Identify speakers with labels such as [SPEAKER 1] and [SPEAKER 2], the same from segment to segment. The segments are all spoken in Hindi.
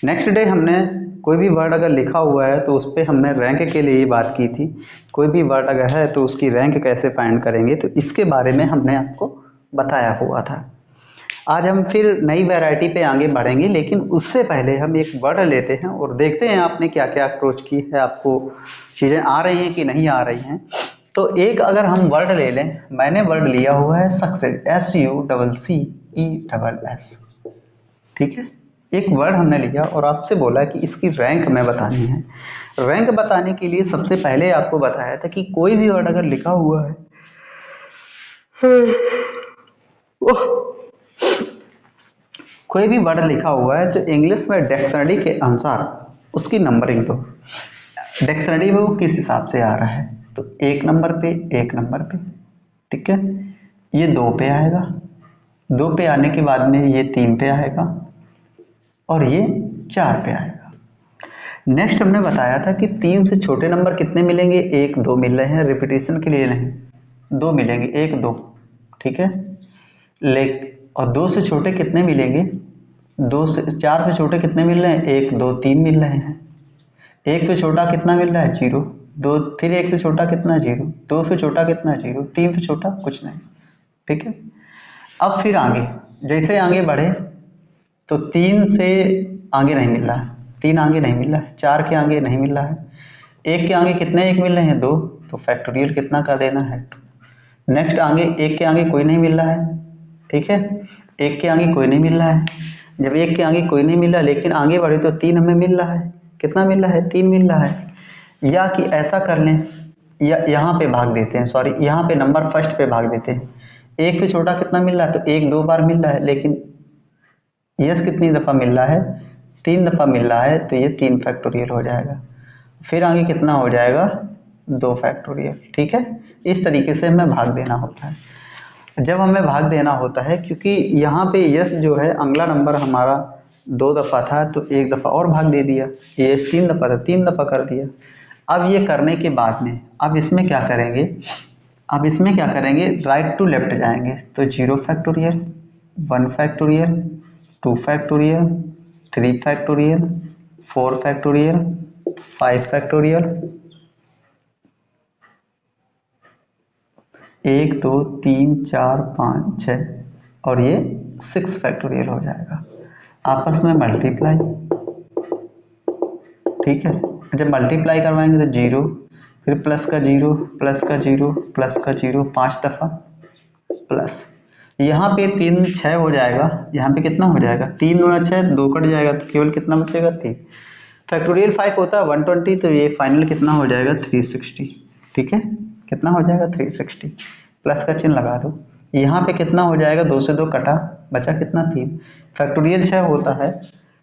[SPEAKER 1] नेक्स्ट डे हमने कोई भी वर्ड अगर लिखा हुआ है तो उस पर हमने रैंक के लिए ही बात की थी। कोई भी वर्ड अगर है तो उसकी रैंक कैसे फाइंड करेंगे, तो इसके बारे में हमने आपको बताया हुआ था। आज हम फिर नई वैरायटी पे आगे बढ़ेंगे, लेकिन उससे पहले हम एक वर्ड लेते हैं और देखते हैं आपने क्या क्या अप्रोच की है, आपको चीज़ें आ रही हैं कि नहीं आ रही हैं। तो एक अगर हम वर्ड ले लें, मैंने वर्ड लिया हुआ है सक्सेस, SUCCESS। ठीक है, एक वर्ड हमने लिया और आपसे बोला कि इसकी रैंक हमें बतानी है। रैंक बताने के लिए सबसे पहले आपको बताया था कि कोई भी वर्ड अगर लिखा हुआ है कोई भी वर्ड लिखा हुआ है तो इंग्लिश में डिक्शनरी के अनुसार उसकी नंबरिंग दो। डिक्शनरी में वो किस हिसाब से आ रहा है, तो 1 नंबर पे, 1 नंबर पे, ठीक है, ये 2 पे आएगा, 2 पे आने के बाद में ये 3 पे आएगा और ये 4 पे आएगा। नेक्स्ट हमने बताया था कि 3 से छोटे नंबर कितने मिलेंगे, 1 2 मिल रहे हैं, रिपीटेशन के लिए नहीं, 2 मिलेंगे, 1 2, ठीक है। और 2 से छोटे कितने मिलेंगे, 4 से छोटे कितने मिल रहे हैं, 1 2 3 मिल रहे हैं। 1 से छोटा कितना मिल रहा है, 0, 2, फिर 1 से छोटा कितना, 0, 2 से छोटा कितना, 0, 3 से छोटा कुछ नहीं, ठीक है। अब फिर आगे जैसे आगे बढ़े तो 3 से आगे नहीं मिल रहा है, 3 आगे नहीं मिल रहा है, 4 के आगे नहीं मिल रहा है, 1 के आगे कितने 1 मिल रहे हैं, 2, तो फैक्टोरियल कितना कर देना है, 2। नेक्स्ट आगे 1 के आगे कोई नहीं मिल रहा है, ठीक है, 1 के आगे कोई नहीं मिल रहा है। जब 1 के आगे कोई नहीं मिल रहा लेकिन आगे बढ़े तो 3 हमें मिल रहा है, कितना मिल रहा है, 3 मिल रहा है। या कि ऐसा कर लें, या यहाँ पे भाग देते हैं, सॉरी यहाँ पे नंबर फर्स्ट पे भाग देते हैं। 1 से छोटा कितना मिल रहा है, तो 1 2 बार मिल रहा है, लेकिन यस कितनी दफ़ा मिल रहा है, 3 दफ़ा मिल रहा है, तो ये 3 फैक्टोरियल हो जाएगा। फिर आगे कितना हो जाएगा, 2 फैक्टोरियल, ठीक है। इस तरीके से हमें भाग देना होता है। जब हमें भाग देना होता है, क्योंकि यहाँ पे यस जो है अगला नंबर हमारा 2 दफ़ा था तो 1 दफ़ा और भाग दे दिया, ये 3 दफ़ा था 3 दफ़ा कर दिया। अब ये करने के बाद में अब इसमें क्या करेंगे, राइट टू लेफ्ट जाएंगे, तो 0 factorial, 1 factorial, 2 factorial, 3 factorial, 4 factorial, 5 factorial, 1 2 3 4 5 6 और ये 6 फैक्टोरियल हो जाएगा। आपस में मल्टीप्लाई, ठीक है। जब मल्टीप्लाई करवाएंगे तो 0, फिर प्लस का 0, प्लस का 0, प्लस का 0, 5 दफ़ा प्लस। यहाँ पे 3 6 हो जाएगा, यहाँ पे कितना हो जाएगा, 3 दूना 6, 2 कट जाएगा तो केवल कितना बचेगा, 3। फैक्टोरियल 5 होता है 120, तो ये फाइनल कितना हो जाएगा, 360, ठीक है। कितना हो जाएगा, 360, प्लस का चिन्ह लगा दो। यहाँ पे कितना हो जाएगा, 2 से 2 कटा, बचा कितना, 3। फैक्टोरियल 6 होता है,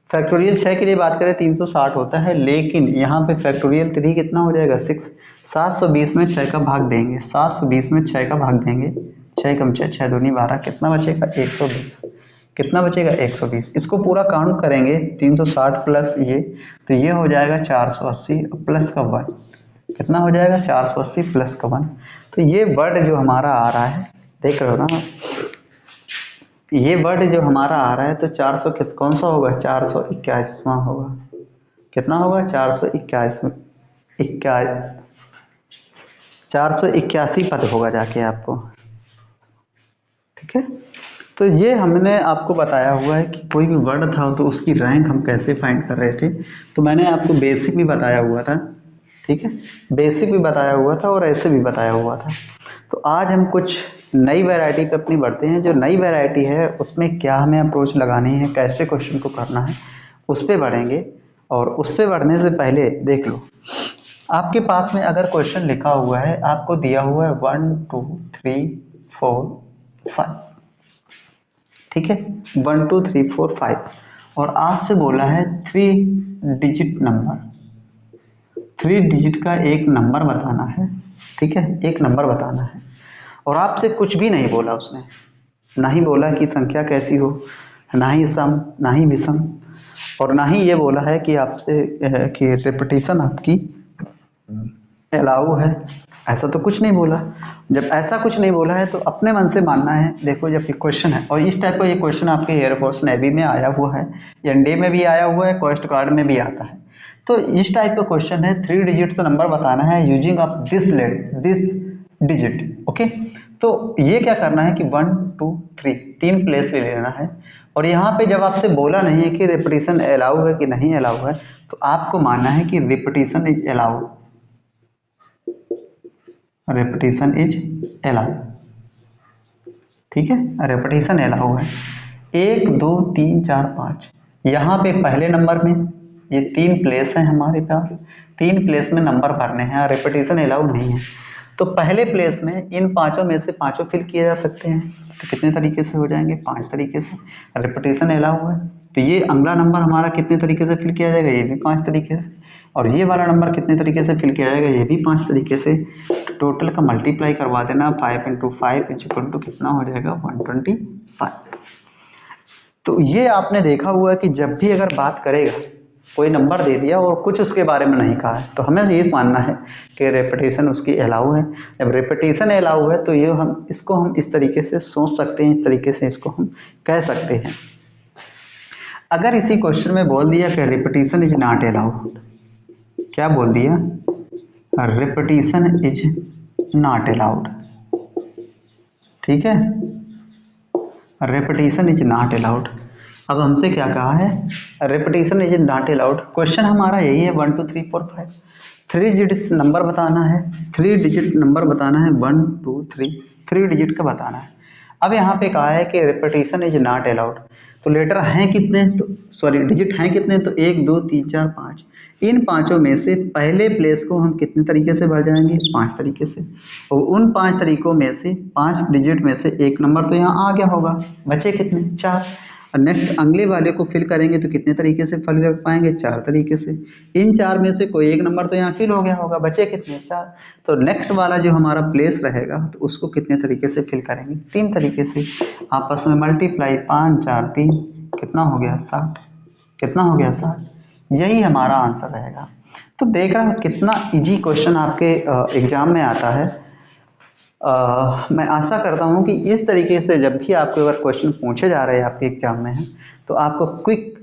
[SPEAKER 1] फैक्टोरियल 6 के लिए बात करें 360 होता है, लेकिन यहाँ पे फैक्टोरियल 3 कितना हो जाएगा, 6। 720 में 6 का भाग देंगे, 720 में 6 का भाग देंगे, 6 कम 6 6 दूनी 12, कितना बचेगा, 120। कितना बचेगा, 120। इसको पूरा काउंट करेंगे 360 प्लस ये, तो ये हो जाएगा 480 प्लस का 1, कितना हो जाएगा, 480 प्लस का 1। तो ये वर्ड जो हमारा आ रहा है, देख रहे हो ना, ये वर्ड जो हमारा आ रहा है तो 400 कौन सा होगा, 421वां होगा। कितना होगा, 481 पद होगा जाके आपको, ठीक है। तो ये हमने आपको बताया हुआ है कि कोई भी वर्ड था तो उसकी रैंक हम कैसे फाइंड कर रहे थे। तो मैंने आपको बेसिक भी बताया हुआ था, ठीक है, बेसिक भी बताया हुआ था और ऐसे भी बताया हुआ था। तो आज हम कुछ नई वैरायटी पे अपनी बढ़ते हैं। जो नई वैरायटी है उसमें क्या हमें अप्रोच लगानी है, कैसे क्वेश्चन को करना है, उस पर बढ़ेंगे। और उस पर बढ़ने से पहले देख लो, आपके पास में अगर क्वेश्चन लिखा हुआ है, आपको दिया हुआ है 1 2 3 4 5, ठीक है, 1 2 3 4 5, और आपसे बोला है 3 डिजिट नंबर, 3 डिजिट का एक नंबर बताना है, ठीक है, एक नंबर बताना है। और आपसे कुछ भी नहीं बोला उसने, ना ही बोला कि संख्या कैसी हो, ना ही सम, ना ही विषम, और ना ही ये बोला है कि आपसे कि रिपीटिशन आपकी अलाउ है, ऐसा तो कुछ नहीं बोला। जब ऐसा कुछ नहीं बोला है तो अपने मन से मानना है। देखो जब ये क्वेश्चन है और इस टाइप का ये क्वेश्चन आपके एयरफोर्स नेवी में आया हुआ है, एनडीए में भी आया हुआ है, कोस्ट गार्ड में भी आता है। तो इस टाइप का क्वेश्चन है, 3 डिजिट्स नंबर बताना है using of this digit. Okay, तो ये क्या करना है कि 1 2 3 तीन प्लेस ले लेना है। और यहाँ पे जब आपसे बोला नहीं है कि रिपीटिशन अलाउ है कि नहीं अलाउ है, तो आपको मानना है कि repetition is allowed, repetition is allow. ठीक है, रेपिटेशन अलाउ है। 1 2 3 4 5 यहाँ पे पहले नंबर में ये 3 प्लेस है हमारे पास, 3 प्लेस में नंबर भरने हैं, रेपिटेशन अलाउ नहीं है। तो पहले प्लेस में इन पांचों में से पांचों फिल किए जा सकते हैं। तो कितने तरीके से हो जाएंगे? 5 तरीके से। रेपिटेशन अलाउ है तो ये अगला नंबर हमारा कितने तरीके से फिल किया जाएगा? ये भी 5 तरीके से। और ये वाला नंबर कितने तरीके से फिल किया जाएगा? ये भी 5 तरीके से। टोटल का मल्टीप्लाई करवा देना, 5 × 5 = कितना हो जाएगा? 125। तो ये आपने देखा हुआ है कि जब भी अगर बात करेगा, कोई नंबर दे दिया और कुछ उसके बारे में नहीं कहा है, तो हमें ये मानना है कि रेपिटेशन उसकी अलाउ है। जब रेपिटेशन अलाउ है तो ये इसको हम इस तरीके से सोच सकते हैं, इस तरीके से इसको हम कह सकते हैं। अगर इसी क्वेश्चन में बोल दिया कि रिपीटिशन इज नॉट अलाउड, क्या बोल दिया? Repetition is not allowed. ठीक है, रिपीटिशन इज नॉट अलाउड। अब हमसे क्या कहा है? Repetition is not allowed. Question हमारा यही है 1 2 3 4 5 3 डिजिट नंबर बताना है, 3 डिजिट नंबर बताना है, 1 2 3 डिजिट का बताना है। अब यहाँ पे कहा है कि रिपीटिशन इज नॉट अलाउड, तो लेटर हैं कितने? तो सॉरी, डिजिट हैं कितने? तो 1 2 3 4 5। इन पांचों में से पहले प्लेस को हम कितने तरीके से भर जाएंगे? 5 तरीके से। और उन 5 तरीकों में से 5 डिजिट में से एक नंबर तो यहाँ आ गया होगा, बचे कितने? 4। और नेक्स्ट अगले वाले को फिल करेंगे तो कितने तरीके से फिल कर पाएंगे? 4 तरीके से। इन 4 में से कोई एक नंबर तो यहाँ फिल हो गया होगा, बचे कितने? 4। तो नेक्स्ट वाला जो हमारा प्लेस रहेगा तो उसको कितने तरीके से फिल करेंगे? 3 तरीके से। आपस में मल्टीप्लाई, 5 4 3 कितना हो गया? 60। कितना हो गया? 60। यही हमारा आंसर रहेगा। तो देख रहा हूँ कितना इजी क्वेश्चन आपके एग्जाम में आता है। मैं आशा करता हूँ कि इस तरीके से जब भी आपको अगर क्वेश्चन पूछे जा रहे हैं आपके एग्जाम में हैं, तो आपको क्विक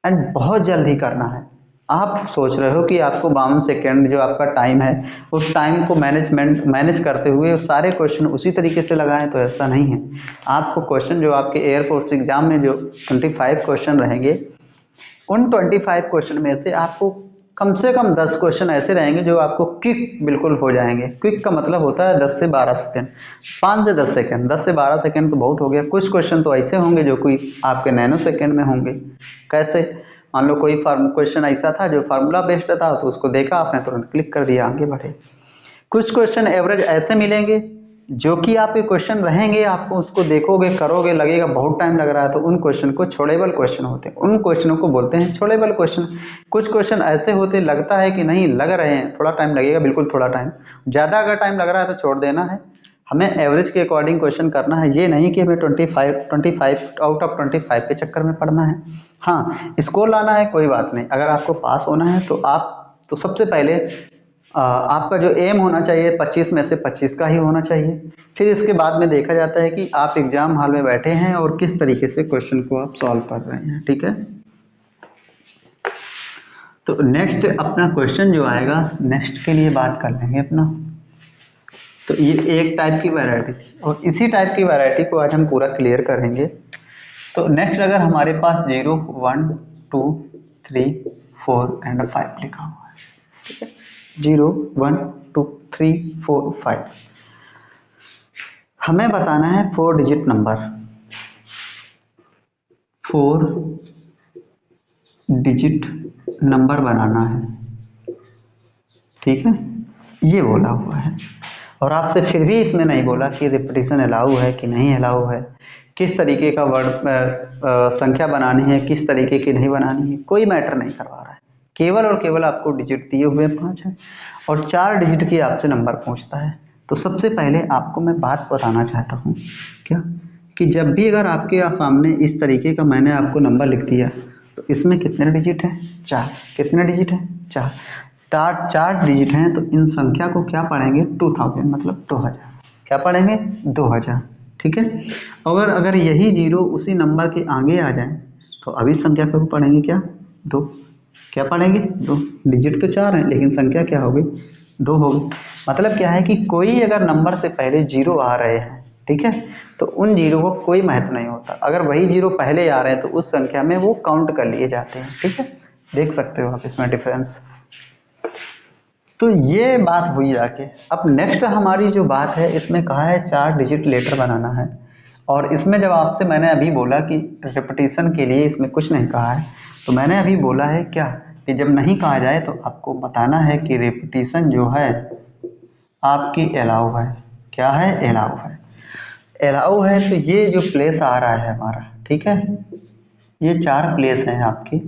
[SPEAKER 1] एंड बहुत जल्द ही करना है। आप सोच रहे हो कि आपको 52 सेकेंड जो आपका टाइम है, उस टाइम को मैनेज करते हुए सारे क्वेश्चन उसी तरीके से लगाएं, तो ऐसा नहीं है। आपको क्वेश्चन जो आपके एयरफोर्स एग्जाम में जो 25 क्वेश्चन रहेंगे, उन 25 क्वेश्चन में से आपको कम से कम 10 क्वेश्चन ऐसे रहेंगे जो आपको क्विक बिल्कुल हो जाएंगे। क्विक का मतलब होता है 10 से 12 सेकेंड, 5 से 10 सेकेंड। 10 से 12 सेकेंड तो बहुत हो गया। कुछ क्वेश्चन तो ऐसे होंगे जो कोई आपके नैनो सेकेंड में होंगे। कैसे? मान लो कोई क्वेश्चन ऐसा था जो फार्मूला बेस्ड था, तो उसको देखा आपने, तुरंत क्लिक कर दिया, आगे बढ़े। कुछ क्वेश्चन एवरेज ऐसे मिलेंगे जो कि आपके क्वेश्चन रहेंगे, आपको उसको देखोगे, करोगे, लगेगा बहुत टाइम लग रहा है, तो उन क्वेश्चन को छोड़ेबल क्वेश्चन होते हैं। उन क्वेश्चनों को बोलते हैं छोड़ेबल क्वेश्चन। कुछ क्वेश्चन ऐसे होते लगता है कि नहीं लग रहे हैं, थोड़ा टाइम लगेगा, बिल्कुल थोड़ा टाइम। ज़्यादा अगर टाइम लग रहा है तो छोड़ देना है। हमें एवरेज के अकॉर्डिंग क्वेश्चन करना है, ये नहीं कि हमें 25 आउट ऑफ 25 के चक्कर में पढ़ना है। हाँ, स्कोर लाना है, कोई बात नहीं। अगर आपको पास होना है तो तो सबसे पहले आपका जो एम होना चाहिए 25 में से 25 का ही होना चाहिए। फिर इसके बाद में देखा जाता है कि आप एग्जाम हॉल में बैठे हैं और किस तरीके से क्वेश्चन को आप सॉल्व कर रहे हैं। ठीक है, तो नेक्स्ट अपना क्वेश्चन जो आएगा, नेक्स्ट के लिए बात कर लेंगे अपना। तो ये एक टाइप की वैरायटी थी और इसी टाइप की वैरायटी को आज हम पूरा क्लियर करेंगे। तो नेक्स्ट अगर हमारे पास 0 1 2 3 4 एंड 5 लिखा हुआ है, ठीक है, 0 1 2 3 4 5, हमें बताना है 4 डिजिट नंबर, 4 डिजिट नंबर बनाना है। ठीक है, ये बोला हुआ है। और आपसे फिर भी इसमें नहीं बोला कि रिपीटिशन अलाउ है कि नहीं अलाउ है, किस तरीके का वर्ड संख्या बनानी है, किस तरीके की नहीं बनानी है, कोई मैटर नहीं करवा रहा है। केवल और केवल आपको डिजिट दिए हुए 5 हैं और 4 डिजिट की आपसे नंबर पूछता है। तो सबसे पहले आपको मैं बात बताना चाहता हूँ क्या, कि जब भी अगर आपके सामने इस तरीके का मैंने आपको नंबर लिख दिया, तो इसमें कितने डिजिट हैं? 4। कितने डिजिट हैं? 4। चार चार डिजिट हैं तो इन संख्या को क्या पढ़ेंगे 2000 मतलब 2000, क्या पढ़ेंगे 2000, ठीक है। अगर अगर यही जीरो उसी नंबर के आगे आ जाए तो अभी संख्या को पढ़ेंगे क्या 2, क्या पढ़ेंगे 2, डिजिट तो 4 है लेकिन संख्या क्या होगी 2 होगी। मतलब क्या है कि कोई अगर नंबर से पहले जीरो आ रहे हैं, ठीक है, तो उन जीरो को कोई महत्व नहीं होता, अगर वही जीरो पहले आ रहे हैं तो उस संख्या में वो काउंट कर लिए जाते हैं, ठीक है। देख सकते हो आप इसमें डिफरेंस। तो ये बात हुई जाके। अब नेक्स्ट हमारी जो बात है इसमें कहा है 4 डिजिट लेटर बनाना है, और इसमें जब आपसे मैंने अभी बोला कि रिपीटिशन के लिए इसमें कुछ नहीं कहा है, तो मैंने अभी बोला है क्या कि जब नहीं कहा जाए तो आपको बताना है कि रिपीटिशन जो है आपकी अलाउ है, क्या है अलाउ है। अलाउ है तो ये जो प्लेस आ रहा है हमारा, ठीक है, ये 4 प्लेस हैं आपकी,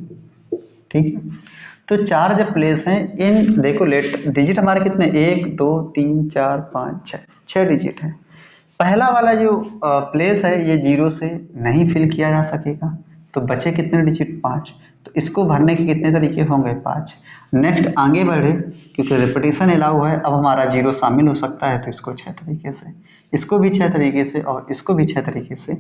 [SPEAKER 1] ठीक है। तो 4 जब प्लेस हैं, इन देखो लेट डिजिट हमारे कितने 1 2 3 4 5 6, 6 डिजिट है। पहला वाला जो प्लेस है ये 0 से नहीं फिल किया जा सकेगा, तो बचे कितने डिजिट 5, तो इसको भरने के कितने तरीके होंगे 5। नेक्स्ट आगे बढ़े क्योंकि रिपीटिशन अलाउ है, अब हमारा 0 शामिल हो सकता है तो इसको 6 तरीके से, इसको भी 6 तरीके से और इसको भी 6 तरीके से।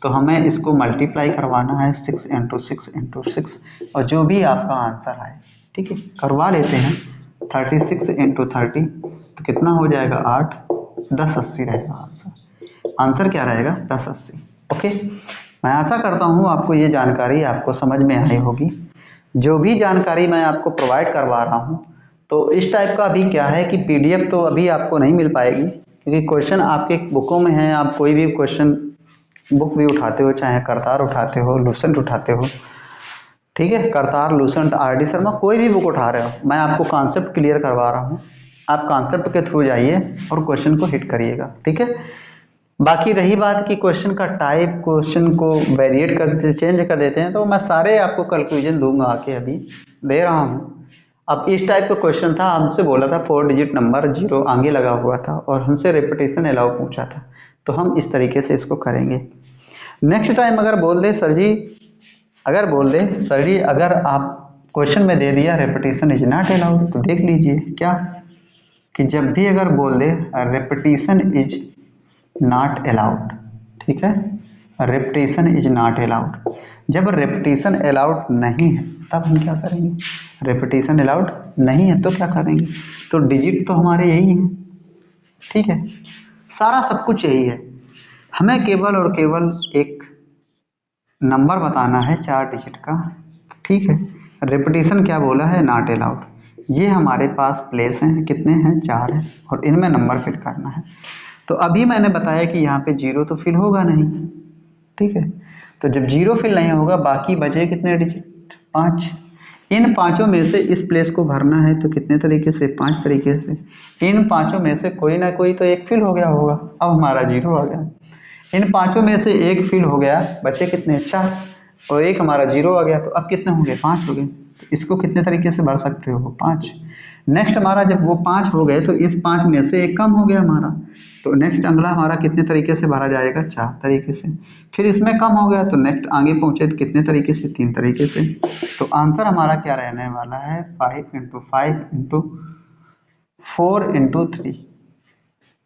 [SPEAKER 1] तो हमें इसको मल्टीप्लाई करवाना है 6 × 6 × 6 और जो भी आपका आंसर आए, ठीक है, करवा लेते हैं। 36 × 30 तो कितना हो जाएगा 8, 1080 रहेगा आंसर। आंसर क्या रहेगा 1080। ओके, मैं आशा करता हूँ आपको ये जानकारी आपको समझ में आई होगी। जो भी जानकारी मैं आपको प्रोवाइड करवा रहा हूँ तो इस टाइप का अभी क्या है कि पीडीएफ तो अभी आपको नहीं मिल पाएगी, क्योंकि क्वेश्चन आपके बुकों में हैं। आप कोई भी क्वेश्चन बुक भी उठाते हो, चाहे करतार उठाते हो, लूसेंट उठाते हो, ठीक है, करतार लूसेंट आरडी शर्मा कोई भी बुक उठा रहे हो, मैं आपको कॉन्सेप्ट क्लियर करवा रहा हूँ। आप कॉन्सेप्ट के थ्रू जाइए और क्वेश्चन को हिट करिएगा, ठीक है। बाकी रही बात कि क्वेश्चन का टाइप, क्वेश्चन को वेरिएट कर देते, चेंज कर देते हैं, तो मैं सारे आपको कंक्लूजन दूंगा आके, अभी दे रहा हूँ। अब इस टाइप का क्वेश्चन था, हमसे बोला था 4 डिजिट नंबर 0 आगे लगा हुआ था और हमसे रिपीटिशन अलाउ पूछा था, तो हम इस तरीके से इसको करेंगे। नेक्स्ट टाइम अगर बोल दे सर जी, अगर आप क्वेश्चन में दे दिया रिपीटिशन इज नॉट अलाउड, तो देख लीजिए क्या कि जब भी अगर बोल दे रिपीटिशन इज नॉट अलाउड, ठीक है, रिपीटिशन इज नॉट अलाउड, जब रिपीटिशन अलाउड नहीं है तब हम क्या करेंगे, रिपीटिशन अलाउड नहीं है तो क्या करेंगे, तो डिजिट तो हमारे यही हैं, ठीक है, सारा सब कुछ यही है। हमें केवल और केवल एक नंबर बताना है 4 डिजिट का, ठीक है। रिपीटिशन क्या बोला है नॉट अलाउड, ये हमारे पास प्लेस हैं, कितने हैं 4 हैं, और इनमें नंबर फिल करना है। तो अभी मैंने बताया कि यहाँ पे 0 तो फिल होगा नहीं, ठीक है, तो जब 0 फिल नहीं होगा बाकी बचे कितने डिजिट 5। इन पांचों में से इस प्लेस को भरना है तो कितने तरीके से 5 तरीके से। इन पांचों में से कोई ना कोई तो एक फिल हो गया होगा, अब हमारा 0 आ गया। इन पांचों में से एक फिल हो गया, बचे कितने 4, और एक हमारा 0 आ गया, तो अब कितने हो गए 5 हो गए। तो इसको कितने तरीके से भर सकते हो 5। नेक्स्ट हमारा जब वो 5 हो गए तो इस 5 में से एक कम हो गया हमारा, तो नेक्स्ट अगला हमारा कितने तरीके से भरा जाएगा 4 तरीके से। फिर इसमें कम हो गया तो नेक्स्ट आगे पहुंचे तो कितने तरीके से 3 तरीके से। तो आंसर हमारा क्या रहने वाला है 5 × 5 × 4 × 3,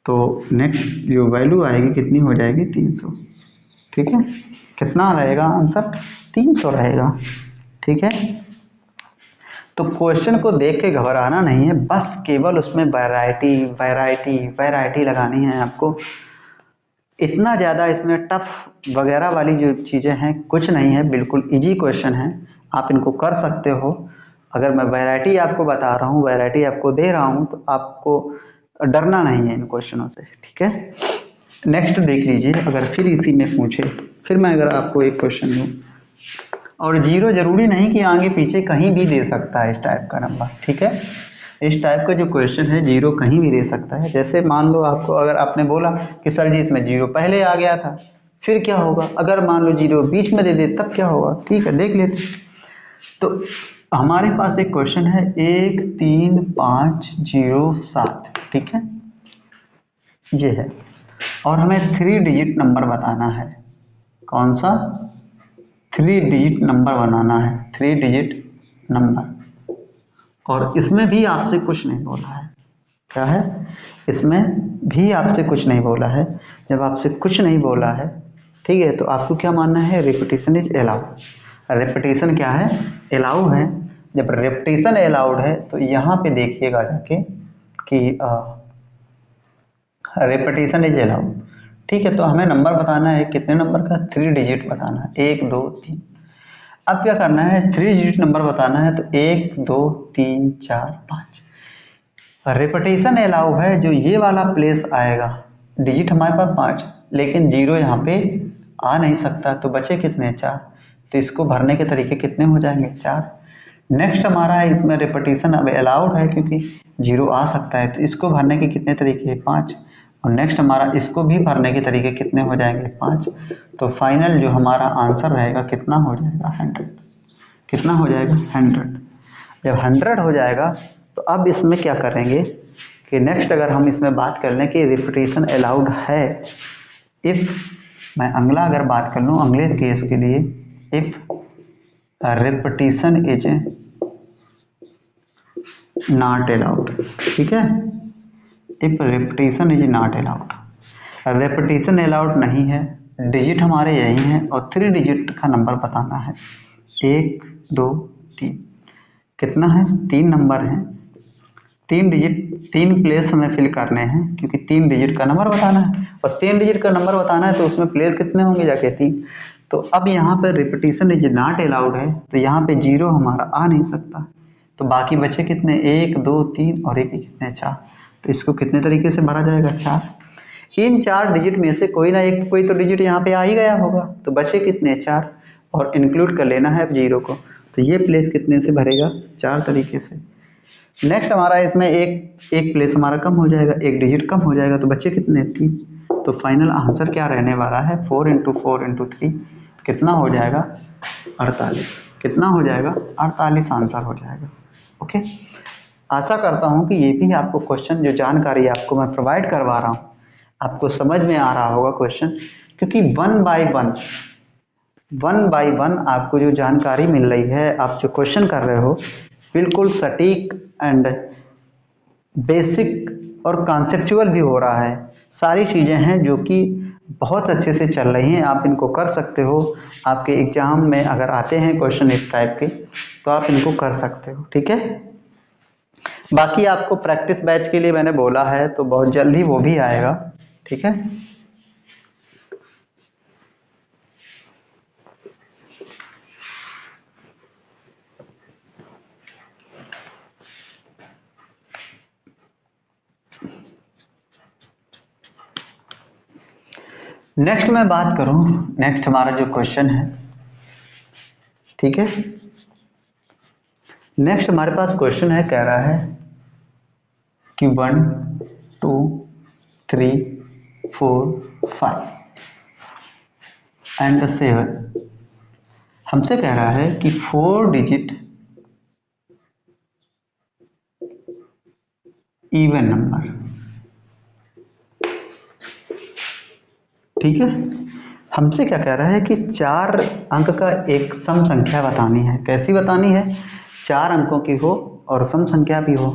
[SPEAKER 1] तो नेक्स्ट जो वैल्यू आएगी कितनी हो जाएगी 300, ठीक है। कितना रहेगा आंसर 300 रहेगा, ठीक है। तो क्वेश्चन को देख के घबराना नहीं है, बस केवल उसमें वैरायटी वैरायटी वैरायटी लगानी है आपको। इतना ज़्यादा इसमें टफ वगैरह वाली जो चीज़ें हैं कुछ नहीं है, बिल्कुल इजी क्वेश्चन है, आप इनको कर सकते हो। अगर मैं वैरायटी आपको बता रहा हूँ, वैरायटी आपको दे रहा हूँ, तो आपको डरना नहीं है इन क्वेश्चनों से, ठीक है। नेक्स्ट देख लीजिए, अगर फिर इसी में पूछे, फिर मैं अगर आपको एक क्वेश्चन दूँ, और 0 जरूरी नहीं कि आगे पीछे कहीं भी दे सकता है इस टाइप का नंबर, ठीक है। इस टाइप का जो क्वेश्चन है 0 कहीं भी दे सकता है। जैसे मान लो आपको अगर आपने बोला कि सर जी इसमें 0 पहले आ गया था, फिर क्या होगा, अगर मान लो 0 बीच में दे दे तब क्या होगा, ठीक है, देख लेते। तो हमारे पास एक क्वेश्चन है 1 3 5 0 7, ठीक है, ये है, और हमें 3 डिजिट नंबर बताना है। कौन सा 3 डिजिट नंबर बनाना है, 3 डिजिट नंबर। और इसमें भी आपसे कुछ नहीं बोला है। क्या है? इसमें भी आपसे कुछ नहीं बोला है। जब आपसे कुछ नहीं बोला है, ठीक है, तो आपको क्या मानना है? Repetition is allowed. रिपीटिशन क्या है? अलाउ है। जब रिपीटिशन अलाउड है तो यहाँ पे देखिएगा जाके कि रिपीटिशन इज अलाउड। ठीक है, तो हमें नंबर बताना है, कितने नंबर का? 3 डिजिट बताना है, 1 2 3। अब क्या करना है? 3 डिजिट नंबर बताना है, तो 1 2 3 4 5। रिपीटिशन अलाउ है, जो ये वाला प्लेस आएगा, डिजिट हमारे पास 5, लेकिन जीरो यहाँ पे आ नहीं सकता, तो बचे कितने? 4। तो इसको भरने के तरीके कितने हो जाएंगे? 4। नेक्स्ट हमारा है, इसमें रिपीटिशन अब अलाउड है क्योंकि जीरो आ सकता है, तो इसको भरने के कितने तरीके? 5। और नेक्स्ट हमारा इसको भी भरने के तरीके कितने हो जाएंगे? 5। तो फाइनल जो हमारा आंसर रहेगा कितना हो जाएगा? 100। कितना हो जाएगा? 100। जब 100 हो जाएगा तो अब इसमें क्या करेंगे कि नेक्स्ट अगर हम इसमें बात कर लें कि रिपीटिशन अलाउड है, इफ़ मैं अगला अगर बात कर लूँ अगले केस के लिए, if repetition is not allowed. ठीक है, if repetition is not allowed, repetition allowed नहीं है, डिजिट हमारे यही हैं और 3 डिजिट का नंबर बताना है, 1 2 3। कितना है? 3 नंबर हैं, 3 डिजिट, 3 प्लेस हमें फिल करने हैं क्योंकि 3 डिजिट का नंबर बताना है, और 3 डिजिट का नंबर बताना है तो उसमें प्लेस कितने होंगे जाके? 3। तो अब यहाँ पर रिपीटिशन इज नॉट अलाउड है, तो यहाँ पे जीरो हमारा आ नहीं सकता, तो बाकी बचे कितने? 1 2 3 और एक कितने? 4। तो इसको कितने तरीके से भरा जाएगा? 4। इन 4 डिजिट में से कोई ना एक, कोई तो डिजिट यहाँ पे आ ही गया होगा, तो बचे कितने? 4, और इंक्लूड कर लेना है अब जीरो को, तो ये प्लेस कितने से भरेगा? 4 तरीके से। नेक्स्ट हमारा इसमें एक प्लेस हमारा कम हो जाएगा, एक डिजिट कम हो जाएगा, तो बच्चे कितने? 3। तो फाइनल आंसर क्या रहने वाला है? 4 × 4 × 3 कितना हो जाएगा? 48। कितना हो जाएगा? 48 आंसर हो जाएगा। ओके, आशा करता हूँ कि ये भी आपको क्वेश्चन, जो जानकारी आपको मैं प्रोवाइड करवा रहा हूँ, आपको समझ में आ रहा होगा क्वेश्चन, क्योंकि वन बाय वन आपको जो जानकारी मिल रही है, आप जो क्वेश्चन कर रहे हो, बिल्कुल सटीक एंड बेसिक और कॉन्सेप्चुअल भी हो रहा है। सारी चीज़ें हैं जो कि बहुत अच्छे से चल रही हैं, आप इनको कर सकते हो। आपके एग्ज़ाम में अगर आते हैं क्वेश्चन इस टाइप के, तो आप इनको कर सकते हो। ठीक है, बाकी आपको प्रैक्टिस बैच के लिए मैंने बोला है, तो बहुत जल्दी वो भी आएगा। ठीक है, नेक्स्ट मैं बात करूं, नेक्स्ट हमारा जो क्वेश्चन है, ठीक है, नेक्स्ट हमारे पास क्वेश्चन है, कह रहा है कि 1 2 3 4 5 एंड 7। हमसे कह रहा है कि 4 डिजिट इवन नंबर। ठीक है, हमसे क्या कह रहा है कि 4 अंक का एक सम संख्या बतानी है। कैसी बतानी है? 4 अंकों की हो और सम संख्या भी हो।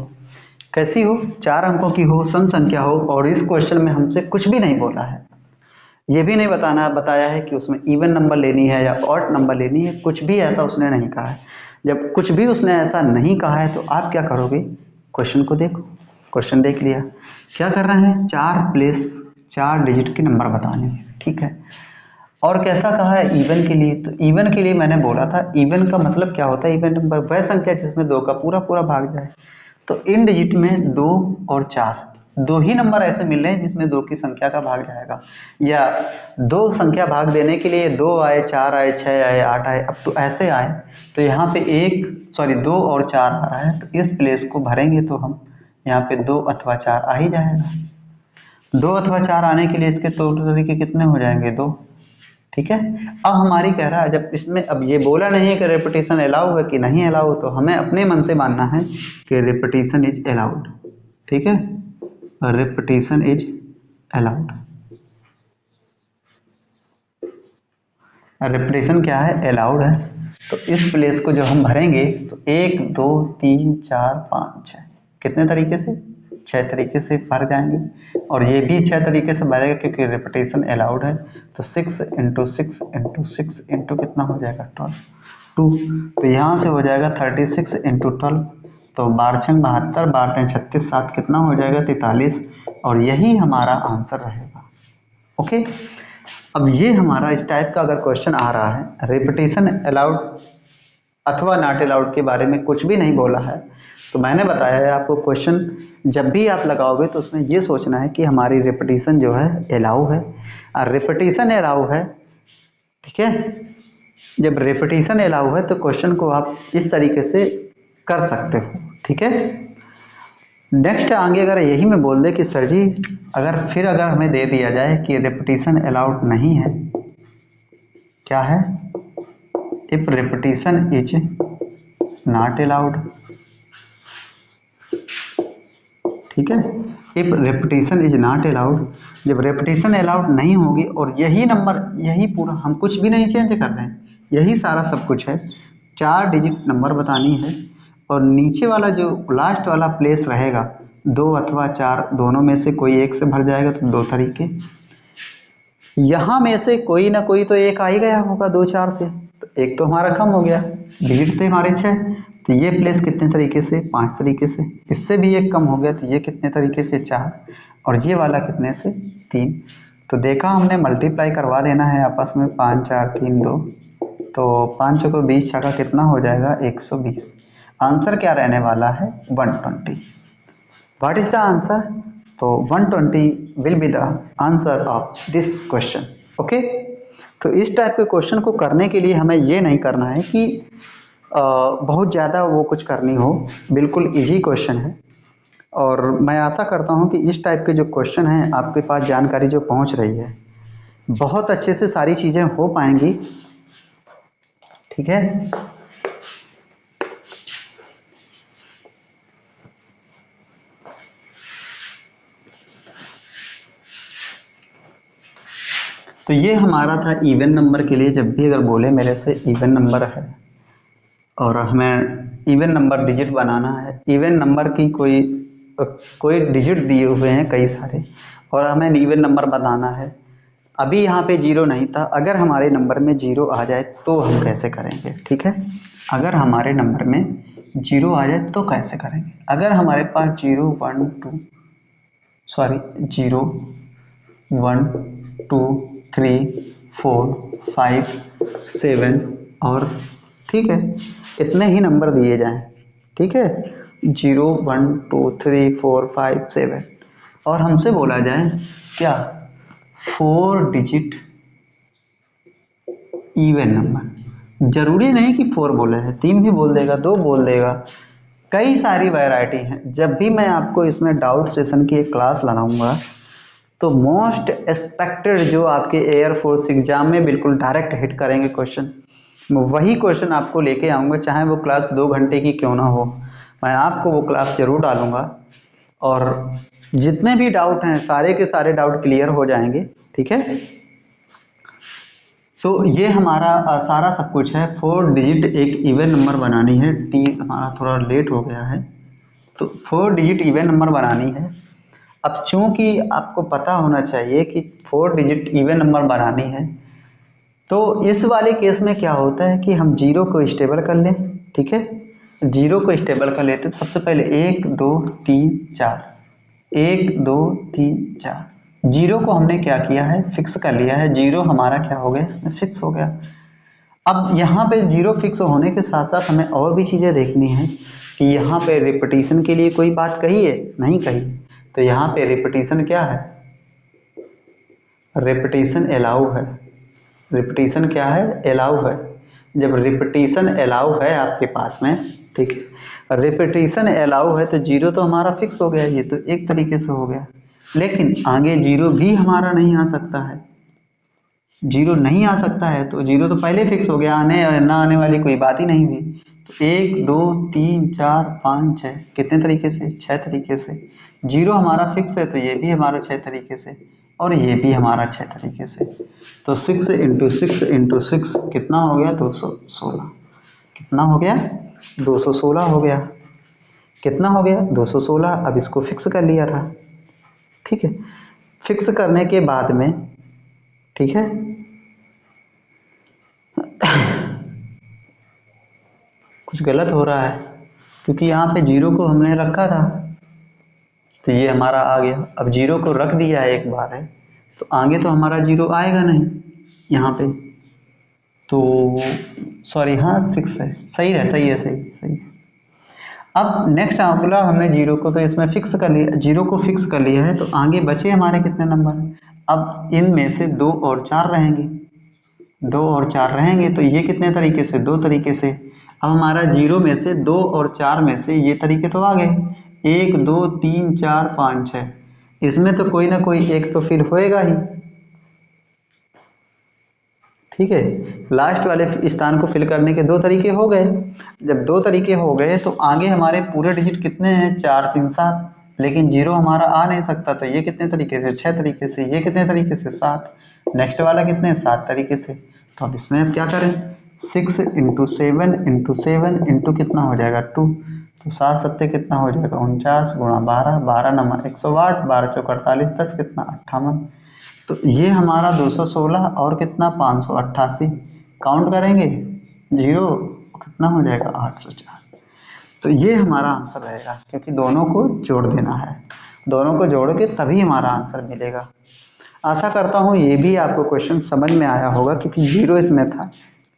[SPEAKER 1] कैसी हो? 4 अंकों की हो, सम संख्या हो, और इस क्वेश्चन में हमसे कुछ भी नहीं बोला है, ये भी नहीं बताया है कि उसमें इवन नंबर लेनी है या ऑड नंबर लेनी है, कुछ भी ऐसा उसने नहीं कहा है। जब कुछ भी उसने ऐसा नहीं कहा है, तो आप क्या करोगे? क्वेश्चन को देखो, क्वेश्चन देख लिया, क्या कर रहे हैं? 4 प्लेस 4 डिजिट के नंबर बताने हैं। ठीक है, और कैसा कहा है? इवन के लिए। तो इवन के लिए मैंने बोला था, इवन का मतलब क्या होता है? इवन नंबर वह संख्या जिसमें 2 का पूरा पूरा भाग जाए। तो इन डिजिट में 2 और 4, 2 ही नंबर ऐसे मिल रहे हैं जिसमें 2 की संख्या का भाग जाएगा, या 2 संख्या भाग देने के लिए 2 आए, 4 आए, 6 आए, 8 आए, अब तो ऐसे आए। तो यहाँ पे 2 और 4 आ रहा है, तो इस प्लेस को भरेंगे तो हम यहाँ पे 2 अथवा 4 आ ही जाएगा। 2 अथवा 4 आने के लिए इसके तरीके कितने हो जाएंगे? 2। ठीक है, अब हमारी कह रहा है, जब इसमें अब ये बोला नहीं है कि रिपीटिशन अलाउ है कि नहीं अलाउ, तो हमें अपने मन से मानना है कि रिपीटिशन इज अलाउड। ठीक है, रिपीटिशन इज अलाउड। रिपीटिशन क्या है? अलाउड है। तो इस प्लेस को जो हम भरेंगे तो 1 2 3 4 5 6 कितने तरीके से, 6 तरीके से भर जाएंगे। और ये भी 6 तरीके से भरेगा क्योंकि रिपीटेशन अलाउड है। तो 6 इंटू 6 इंटू 6 इंटू कितना हो जाएगा 12 2। तो यहाँ से हो जाएगा 36 इंटू 12। तो 12 छंग 72, 12 36, 7 कितना हो जाएगा 43। और यही हमारा आंसर रहेगा। ओके, अब ये हमारा इस टाइप का अगर क्वेश्चन आ रहा है, रिपीटेशन अलाउड अथवा नॉट अलाउड के बारे में कुछ भी नहीं बोला है, तो मैंने बताया है आपको क्वेश्चन जब भी आप लगाओगे तो उसमें ये सोचना है कि हमारी रिपीटेशन जो है अलाउ है। और रिपीटेशन अलाउ है, ठीक है, जब रिपीटेशन अलाउ है तो क्वेश्चन को आप इस तरीके से कर सकते हो, ठीक है। नेक्स्ट आगे अगर यही में बोल दे कि सर जी अगर हमें दे दिया जाए कि रिपीटेशन अलाउड नहीं है, क्या है, if repetition is not allowed, ठीक है, if repetition is not allowed, जब रिपीटेशन अलाउड नहीं होगी और यही नंबर, यही पूरा, हम कुछ भी नहीं चेंज कर रहे हैं, यही सारा सब कुछ है, 4 डिजिट नंबर बतानी है। और नीचे वाला जो लास्ट वाला प्लेस रहेगा 2 अथवा 4 दोनों में से कोई एक से भर जाएगा, तो 2 तरीके, यहाँ में से कोई ना कोई तो एक आ ही गया होगा 2 4 से, तो एक तो हमारा कम हो गया, डिजिट थे हमारे 6, तो ये प्लेस कितने तरीके से, 5 तरीके से, इससे भी एक कम हो गया, तो ये कितने तरीके से 4, और ये वाला कितने से 3। तो देखा हमने, मल्टीप्लाई करवा देना है आपस में, 5 4 3 2, तो 5 चौको 20 छक्का कितना हो जाएगा 120। आंसर क्या रहने वाला है 120। व्हाट इज द आंसर, तो 120 will be the answer of this question. Okay, तो इस टाइप के क्वेश्चन को करने के लिए हमें ये नहीं करना है कि बहुत ज़्यादा वो कुछ करनी हो, बिल्कुल इजी क्वेश्चन है। और मैं आशा करता हूँ कि इस टाइप के जो क्वेश्चन हैं आपके पास जानकारी जो पहुँच रही है, बहुत अच्छे से सारी चीज़ें हो पाएंगी, ठीक है। तो ये हमारा था इवन नंबर के लिए। जब भी अगर बोले मेरे से इवन नंबर है और हमें इवन नंबर डिजिट बनाना है, इवन नंबर की कोई डिजिट दिए हुए हैं कई सारे, और हमें इवन नंबर बनाना है, अभी यहाँ पे 0 नहीं था, अगर हमारे नंबर में 0 आ जाए तो हम कैसे करेंगे, ठीक है। अगर हमारे नंबर में 0 आ जाए तो कैसे करेंगे, अगर हमारे पास 0 1 2 सॉरी 0 1 2 3 4 5 7 और, ठीक है, इतने ही नंबर दिए जाएं, ठीक है, 0 1 2 3 4 5 7, और हमसे बोला जाए क्या 4 डिजिट इवन नंबर। जरूरी नहीं कि 4 बोले हैं, 3 भी बोल देगा, 2 बोल देगा, कई सारी वैरायटी हैं। जब भी मैं आपको इसमें डाउट सेशन की एक क्लास लगाऊंगा तो मोस्ट एक्सपेक्टेड जो आपके एयरफोर्स एग्जाम में बिल्कुल डायरेक्ट हिट करेंगे क्वेश्चन, वही क्वेश्चन आपको लेके आऊँगा, चाहे वो क्लास 2 घंटे की क्यों ना हो, मैं आपको वो क्लास जरूर डालूँगा। और जितने भी डाउट हैं सारे के सारे डाउट क्लियर हो जाएंगे, ठीक है। तो ये हमारा सारा सब कुछ है। 4 डिजिट एक इवन नंबर बनानी है, टी हमारा थोड़ा लेट हो गया है, तो 4 डिजिट इवन नंबर बनानी है। अब चूंकि आपको पता होना चाहिए कि 4 डिजिट इवन नंबर बनानी है, तो इस वाले केस में क्या होता है कि हम 0 को स्टेबल कर लें, ठीक है। 0 को स्टेबल कर लेते तो सबसे पहले 1 2 3 4, 1 2 3 4, 0 को हमने क्या किया है फिक्स कर लिया है, 0 हमारा क्या हो गया इसमें फिक्स हो गया। अब यहाँ पे 0 फिक्स होने के साथ साथ हमें और भी चीज़ें देखनी है कि यहाँ पे रिपीटेशन के लिए कोई बात कही है, नहीं कही, तो यहाँ पे रिपीटेशन क्या है, रिपीटेशन अलाउ है, रिपीटेशन क्या है अलाउ है। जब रिपीटेशन अलाउ है आपके पास में, ठीक है, रिपीटेशन अलाउ है तो 0 तो हमारा फिक्स हो गया, ये तो एक तरीके से हो गया। लेकिन आगे 0 भी हमारा नहीं आ सकता है, 0 नहीं आ सकता है, तो 0 तो पहले फिक्स हो गया, आने ना आने वाली कोई बात ही नहीं हुई। तो 1 2 3 4 5 6 कितने तरीके से, 6 तरीके से। 0 हमारा फिक्स है तो ये भी हमारा 6 तरीके से, और ये भी हमारा 6 तरीके से। तो 6 इंटू 6 इंटू 6 कितना हो गया 216। कितना हो गया, 216 हो गया। कितना हो गया, 216। अब इसको फिक्स कर लिया था, ठीक है। फिक्स करने के बाद में, ठीक है, कुछ गलत हो रहा है क्योंकि यहाँ पे जीरो को हमने रखा था, तो ये हमारा आ गया। अब जीरो को रख दिया है एक बार है, तो आगे तो हमारा जीरो आएगा नहीं यहाँ पे, तो सॉरी, हाँ 6 है, सही है, सही है, सही सही है। अब नेक्स्ट अगला हमने जीरो को तो इसमें फिक्स कर लिया, जीरो को फिक्स कर लिया है, तो आगे बचे हमारे कितने नंबर। अब इनमें से 2 और 4 रहेंगे, 2 और 4 रहेंगे, तो ये कितने तरीके से, 2 तरीके से। अब हमारा जीरो में से 2 और 4 में से ये तरीके तो आ गए, 1 2 3 4 5 6, इसमें तो कोई ना कोई एक तो फिल होएगा ही, ठीक है। लास्ट वाले स्थान को फिल करने के 2 तरीके हो गए। जब 2 तरीके हो गए तो आगे हमारे पूरे डिजिट कितने हैं, 4 3 7, लेकिन जीरो हमारा आ नहीं सकता, तो ये कितने तरीके से, 6 तरीके से। ये कितने तरीके से, 7। नेक्स्ट वाला कितने, 7 तरीके से। तो अब इसमें अब क्या करें, 6 इंटू 7 इंटू 7 इंटू कितना हो जाएगा, 2, तो 7 सत्ते कितना हो जाएगा, 49 गुणा 12, 12 नंबर 108, 12 चौक 48, 10 कितना 58। तो ये हमारा 216 और कितना 588, काउंट करेंगे जीरो, कितना हो जाएगा 804। तो ये हमारा आंसर रहेगा, क्योंकि दोनों को जोड़ देना है, दोनों को जोड़ के तभी हमारा आंसर मिलेगा। आशा करता हूँ ये भी आपको क्वेश्चन समझ में आया होगा, क्योंकि जीरो इसमें था।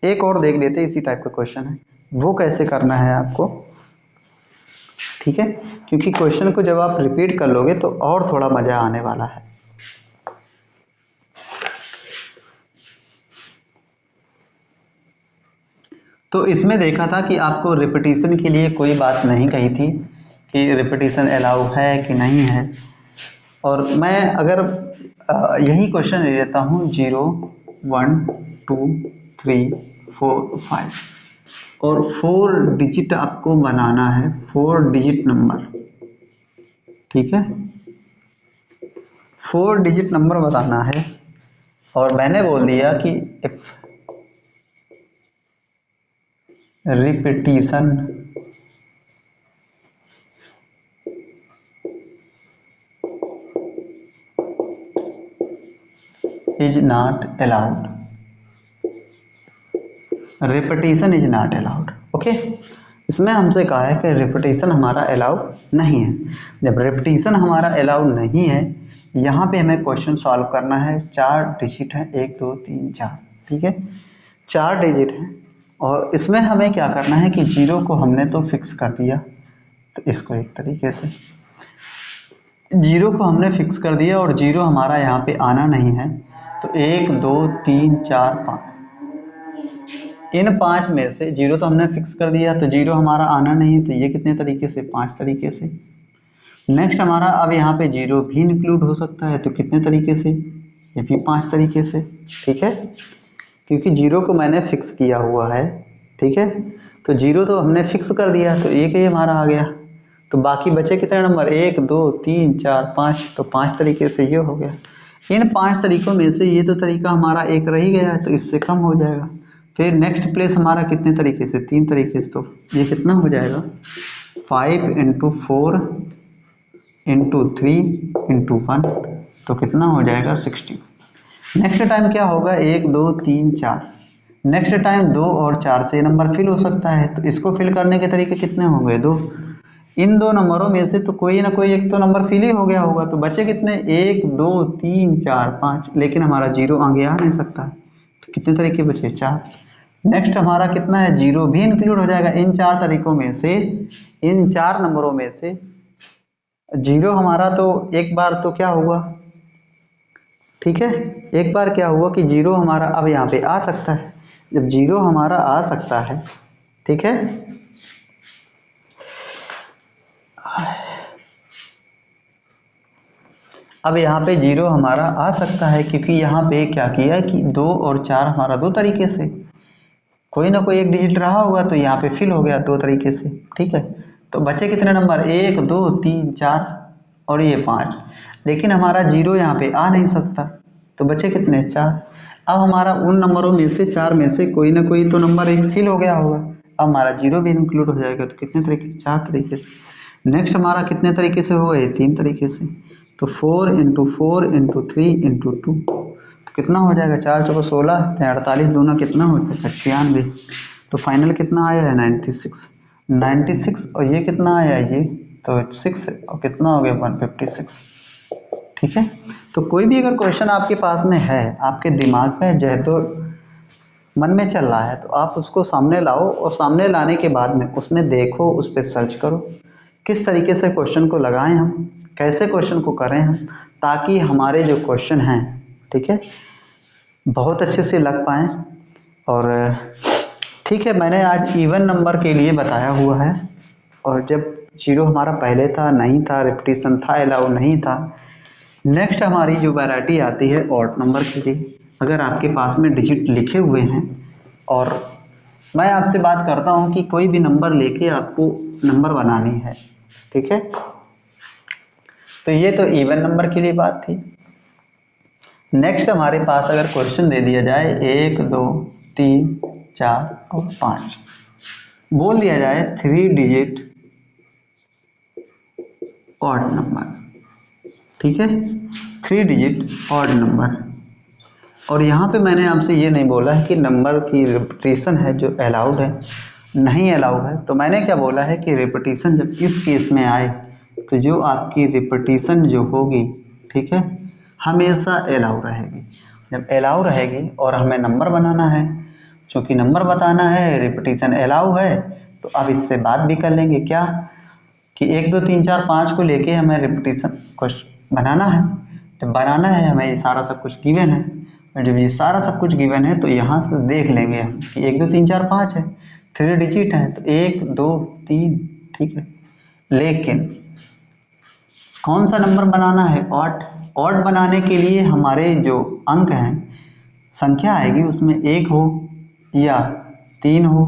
[SPEAKER 1] एक और देख लेते इसी टाइप का क्वेश्चन है, वो कैसे करना है आपको, ठीक है। क्योंकि क्वेश्चन को जब आप रिपीट कर लोगे तो और थोड़ा मज़ा आने वाला है। तो इसमें देखा था कि आपको रिपीटिशन के लिए कोई बात नहीं कही थी कि रिपीटिशन अलाउ है कि नहीं है। और मैं अगर यही क्वेश्चन ले लेता हूँ, 0 1 2 3 4 5, और 4 डिजिट आपको बनाना है, 4 डिजिट नंबर, ठीक है, 4 डिजिट नंबर बताना है। और मैंने बोल दिया कि if repetition is not allowed, repetition is not allowed, okay. इसमें हमसे कहा है कि रिपीटिशन हमारा अलाउड नहीं है। जब रिपीटिशन हमारा अलाउड नहीं है, यहाँ पे हमें क्वेश्चन सॉल्व करना है। 4 डिजिट है, 1 2 3 4, ठीक है, 4 डिजिट है। और इसमें हमें क्या करना है कि जीरो को हमने तो फिक्स कर दिया, तो इसको एक तरीके से जीरो को हमने फिक्स कर दिया, और जीरो हमारा यहाँ पे आना नहीं है, तो 1 2 3 4 5, इन 5 में से जीरो तो हमने फिक्स कर दिया, तो जीरो हमारा आना नहीं है, तो ये कितने तरीके से, 5 तरीके से। नेक्स्ट हमारा अब यहाँ पे जीरो भी इंक्लूड हो सकता है, तो कितने तरीके से, ये भी 5 तरीके से, ठीक है, क्योंकि जीरो को मैंने फिक्स किया हुआ है, ठीक है। तो जीरो तो हमने फिक्स कर दिया, तो एक ही हमारा आ गया। तो बाकी बचे कितने नंबर, 1 2 3 4 5, तो 5 तरीके से ये हो गया। इन 5 तरीकों में से ये तो तरीका हमारा एक रह ही गया है, तो इससे कम हो जाएगा। फिर नेक्स्ट प्लेस हमारा कितने तरीके से, 3 तरीके से, तो ये कितना हो जाएगा, 5 इंटू 4 इंटू 3 इंटू 1, तो कितना हो जाएगा 60। नेक्स्ट टाइम क्या होगा, 1 2 3 4, नेक्स्ट टाइम 2 और 4 से नंबर फिल हो सकता है, तो इसको फिल करने के तरीके कितने होंगे, 2। इन 2 नंबरों में से तो कोई ना कोई एक तो नंबर फिल ही हो गया होगा, तो बचे कितने, 1 2 3 4 5, लेकिन हमारा जीरो आगे आ नहीं सकता, तो कितने तरीके बचे, 4। नेक्स्ट हमारा कितना है, जीरो भी इंक्लूड हो जाएगा इन 4 तरीकों में से, इन 4 नंबरों में से जीरो हमारा तो एक बार तो क्या हुआ, ठीक है, एक बार क्या हुआ कि जीरो हमारा अब यहाँ पे आ सकता है। जब जीरो हमारा आ सकता है, ठीक है, अब यहाँ पे जीरो हमारा आ सकता है, क्योंकि यहाँ पे क्या किया कि 2 और 4 हमारा 2 तरीके से, कोई ना कोई एक डिजिट रहा होगा, तो यहाँ पे फिल हो गया 2 तरीके से, ठीक है। तो बचे कितने नंबर, 1 2 3 4 और ये 5, लेकिन हमारा जीरो यहाँ पे आ नहीं सकता, तो बचे कितने, 4। अब हमारा उन नंबरों में से 4 में से कोई ना कोई तो नंबर एक फिल हो गया होगा, अब हमारा जीरो भी इंक्लूड हो जाएगा। तो कितने तरीके से? 4 तरीके से। नेक्स्ट हमारा कितने तरीके से होगा? ये 3 तरीके से। तो 4 × 4 × 3 × 2 तो कितना हो जाएगा? 4 चौको 16, 48 दूना कितना हो जाएगा? 96। तो फाइनल कितना आया है? 96। और ये कितना आया है? ये तो 6 और कितना हो गया? 156। ठीक है। तो कोई भी अगर क्वेश्चन आपके पास में है, आपके दिमाग में जो है तो मन में चल रहा है, तो आप उसको सामने लाओ और सामने लाने के बाद में उसमें देखो, उस पर सर्च करो किस तरीके से क्वेश्चन को लगाएं हम, कैसे क्वेश्चन को करें हम, ताकि हमारे जो क्वेश्चन हैं, ठीक है, बहुत अच्छे से लग पाएँ। और ठीक है, मैंने आज इवन नंबर के लिए बताया हुआ है। और जब जीरो हमारा पहले था, नहीं था, रिपीटिशन था, अलाउ नहीं था। नेक्स्ट हमारी जो वैरायटी आती है ऑड नंबर के लिए। अगर आपके पास में डिजिट लिखे हुए हैं और मैं आपसे बात करता हूं कि कोई भी नंबर लेके आपको नंबर बनानी है, ठीक है, तो ये तो इवन नंबर के लिए बात थी। नेक्स्ट हमारे पास अगर क्वेश्चन दे दिया जाए 1 2 3 4 और 5, बोल दिया जाए 3 डिजिट ऑड नंबर, ठीक है, 3 डिजिट ऑड नंबर। और यहाँ पे मैंने आपसे ये नहीं बोला है कि नंबर की रिपीटिशन है जो अलाउड है, नहीं अलाउड है। तो मैंने क्या बोला है कि रिपीटिशन जब इस केस में आए तो जो आपकी रिपीटिशन जो होगी, ठीक है, हमेशा अलाउ रहेगी। जब अलाउ रहेगी और हमें नंबर बनाना है, चूँकि नंबर बताना है, रिपीटिशन अलाउ है, तो अब इस पर बात भी कर लेंगे क्या कि 1 2 3 4 5 को लेके हमें रिपीटिशन क्वेश्चन बनाना है। जब बनाना है, हमें ये सारा सब कुछ गिवन है, और जब ये सारा सब कुछ गिवन है तो यहाँ से देख लेंगे हम कि 1 2 3 4 5 है, 3 डिजिट है, तो 1 2 3, ठीक है। लेकिन कौन सा नंबर बनाना है? ऑड। ऑड बनाने के लिए हमारे जो अंक हैं, संख्या आएगी, उसमें 1 हो या 3 हो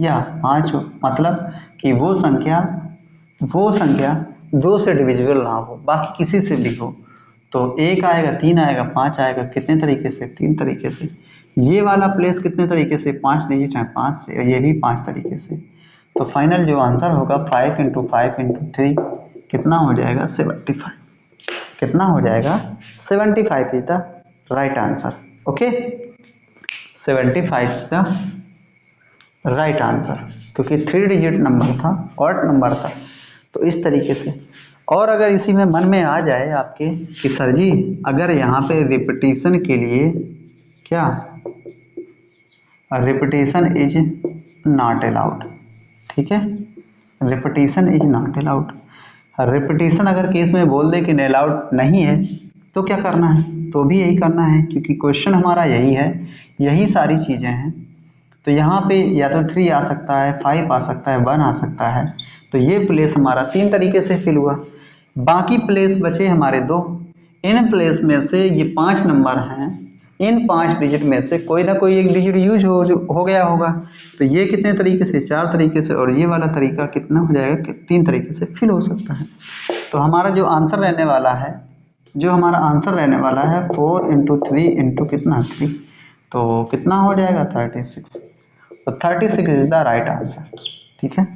[SPEAKER 1] या 5 हो, मतलब कि वो संख्या 2 से डिविजिबल ना हो, बाकी किसी से भी हो। तो 1 आएगा, 3 आएगा, 5 आएगा, कितने तरीके से? 3 तरीके से। ये वाला प्लेस कितने तरीके से? 5 डिजिट है, 5 से, और ये भी 5 तरीके से। तो फाइनल जो आंसर होगा 5 × 5 × 3 कितना हो जाएगा? 75। कितना हो जाएगा? 75 is the right answer. Okay, 75 is the right answer, क्योंकि 3 डिजिट नंबर था, ऑड नंबर था। तो इस तरीके से। और अगर इसी में मन में आ जाए आपके कि सर जी अगर यहाँ पे रिपीटिशन के लिए क्या, रिपीटिशन इज नॉट अलाउड, ठीक है, repetition is not allowed. Repetition अगर केस में बोल दे कि अलाउड नहीं है, तो क्या करना है? तो भी यही करना है, क्योंकि क्वेश्चन हमारा यही है, यही सारी चीज़ें हैं। तो यहाँ पे या तो 3 आ सकता है, 5 आ सकता है, 1 आ सकता है। तो ये प्लेस हमारा 3 तरीके से फिल हुआ। बाकी प्लेस बचे हमारे 2। इन प्लेस में से ये 5 नंबर हैं, इन 5 डिजिट में से कोई ना कोई एक डिजिट यूज हो गया होगा। तो ये कितने तरीके से? 4 तरीके से। और ये वाला तरीका कितना हो जाएगा कि 3 तरीके से फिल हो सकता है। तो हमारा जो आंसर रहने वाला है, जो हमारा आंसर रहने वाला है 4 × 3 × कितना? 3, तो कितना हो जाएगा? 36। तो 36 इज द राइट आंसर, ठीक है।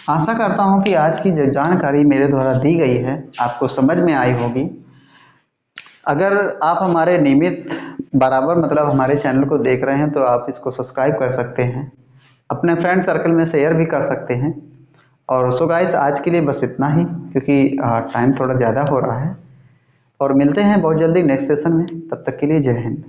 [SPEAKER 1] आशा करता हूँ कि आज की जो जानकारी मेरे द्वारा दी गई है आपको समझ में आई होगी। अगर आप हमारे नियमित बराबर मतलब हमारे चैनल को देख रहे हैं तो आप इसको सब्सक्राइब कर सकते हैं, अपने फ्रेंड सर्कल में शेयर भी कर सकते हैं। और सो गाइस, आज के लिए बस इतना ही, क्योंकि टाइम थोड़ा ज़्यादा हो रहा है। और मिलते हैं बहुत जल्दी नेक्स्ट सेशन में, तब तक के लिए जय हिंद।